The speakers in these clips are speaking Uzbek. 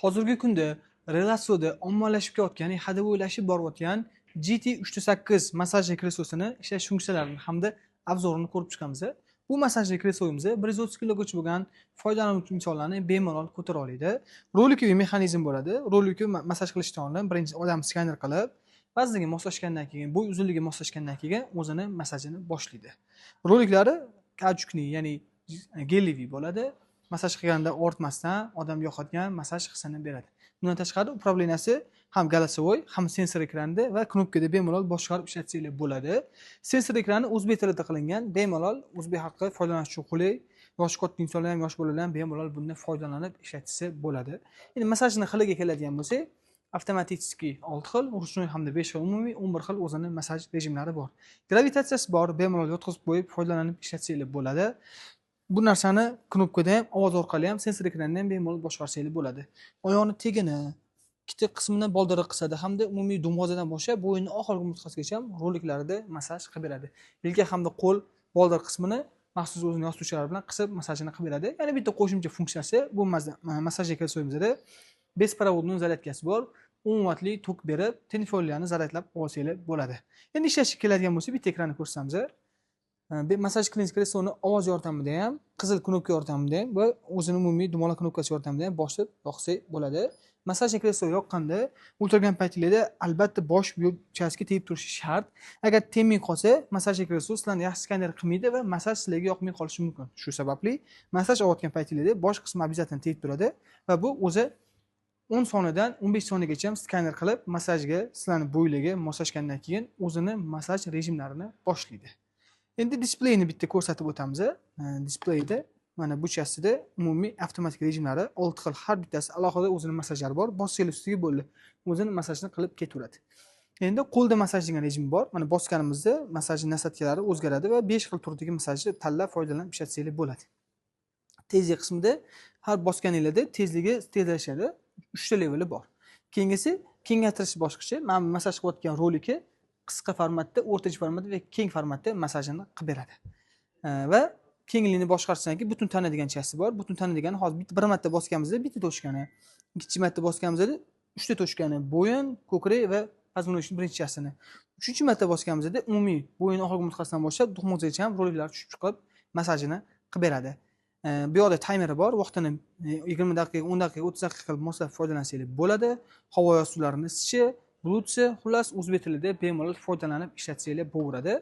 Hozirgi kunda relatsiyada ommalashib ketayotgan, ya'ni hadeb o'ylashib borayotgan GT308 massajli kreslosini ishlash funksiyalarini hamda obzorini ko'rib chiqamiz. Bu massajli kreslomiz 130 kgcha bo'lgan foydalanuvchi insonlarni bemalol ko'tara oladi. Rolikoviy mexanizm bo'ladi. Rolikoviy massaj qilishdan oldin birinchi odam skaner qilib, vazniga moslashgandan keyin, bo'y uzunligiga moslashgandan keyin o'zini massajini boshlaydi. Roliklari kauchukli, ya'ni gelliviy bo'ladi. Massaj qilganda ortmasdan odam yo'qotgan massaj hissini beradi. Bundan tashqari upravleniyasi ham голосовой, ham sensor ekranda va knopkada bemalol boshqarib ishlatsanglar bo'ladi. Sensor ekrani o'zbek tilida qilingan, bemalol o'zbek xalqi foydalanish uchun qulay. Yoshi katta insonlar ham, yosh bolalar ham bemalol bundan foydalanib ishlatsa bo'ladi. Endi massajning xiliga keladigan bo'lsak, avtomatik 6 xil, ruchnoy hamda 5 xil, umumiy 11 xil o'zini massaj rejimlari bor. Gravitatsiyasi bor, bemalol yotqizib qo'yib foydalanib ishlatsanglar bo'ladi. Bu narsani knopkada ham, ovoz orqali ham, sensor ekrandan ham bemalol boshqarsanglar bo'ladi. Oyoqni tegini, ikkita qismini boldiriq qiladi hamda umumiy dumg'ozadan boshlab bo'yinning oxirgi mudqasigacha ham roliklarda massaj qilib beradi. Yelka hamda qo'l boldir qismini maxsus o'zini yozuvchilar bilan qisib massajini qilib beradi. Yana bitta qo'shimcha funksiyasi bu massajga kirsoyimizda besprovodniy zaryadkasi bor. 10 vatli tok berib, telefonlarni zaryadlab olsanglar bo'ladi. Endi ishlashga keladigan bo'lsa, bitta ekranni ko'rsatamiz. Massaj qilingan kresloni ovoz yordamida ham, qizil knopka yordamida ham va o'zini umumiy dumaloq knopkasi yordamida ham bosib yoqsak bo'ladi. Massaj kreslo yoqqanda o'tirgan paytingizda albatta bosh yo'lchasiga tegib turishi shart. Agar tegmay qolsa, massaj kreslo sizlarni yaxshi skaner qilmaydi va massaj sizlarga yoqmay qolishi mumkin. Shu sababli massaj olayotgan paytingizda bosh qismi обязательно tegib turadi va bu o'zi 10 soniyadan 15 soniyagacha skaner qilib massajga sizlarning bo'ylarga moslashgandan keyin o'zini massaj rejimlarini boshlaydi. Endi displeyni bitta ko'rsatib o'tamiz. Displeyda mana bu chastida umumiy avtomatik rejimlari 6 xil, har bittasi alohida o'zining massajlari bor. Bossanglar ustiga bo'ldi. O'zini massajini qilib ketaveradi. Endi qo'lda massaj degan rejim bor. Mana bosganimizda massaj nasatkalari o'zgaradi va 5 xil turdagi massajni tanlab foydalanib ishlatsanglar bo'ladi. Tezlik qismida har bosganingizda tezligi tezlashadi. 3 ta leveli bor. Keyingisi kengaytirish bosqichi. Mana massaj qilayotgan roliki qisqa formatda, o'rtacha formatda va keng formatda massajini qilib beradi. Va kenglikni boshqarishdan keyin butun tana degan chasti bor. Butun tana degani hozir bir marta bosganimizda bitta to'shkani, ikkinchi marta bosganimizda 3 ta to'shkani, bo'yin, ko'krak va pazmonochning birinchi chastini. Uchinchi marta bosganimizda umumiy bo'yin oxirgi mudqasidan boshlab duxmozgacha ham roliklar tushib chiqib massajini qilib beradi. Bu yerda taymeri bor. Vaqtini 20 daqiqa, 10 daqiqa, 30 daqiqa qilib moslab foydalansanglar bo'ladi. Havo yozullarini isishi, Bluetooth, xullas o'zbek tilida bemalol foydalanib ishlatsanglar bo'laveradi.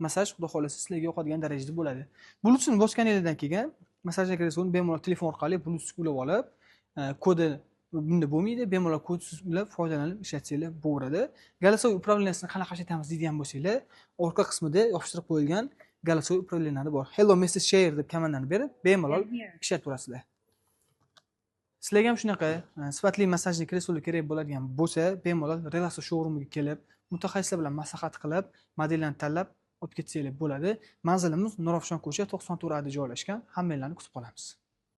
Massaj xudo xolasa sizlarga yoqadigan darajada bo'ladi. Bluetoothni bosganingizdan keyin massaj kresloni bemalol telefon orqali Bluetooth ulab olib, kodi bunda bo'lmaydi, bemalol kodsiz ulab foydalanib ishlatsanglar bo'laveradi. голосовой управлениясini qanaqa ishlatamiz deydigan bo'lsanglar, orqa qismida yopishtirib qo'yilgan голосовой управленияlar bor. Hello Mr. Share deb komandani berib, bemalol ishlatvorasizlar. Sizlarga ham shunaqa sifatli massajli kreslolar kerak bo'ladigan bo'lsa, bemalol Relaxo showroomiga kelib, mutaxassislar bilan maslahat qilib, modellarni tanlab olib ketsanglar bo'ladi. Manzilimiz Nurafshon ko'cha 94A da joylashgan. Hammanglarni kutib qolamiz.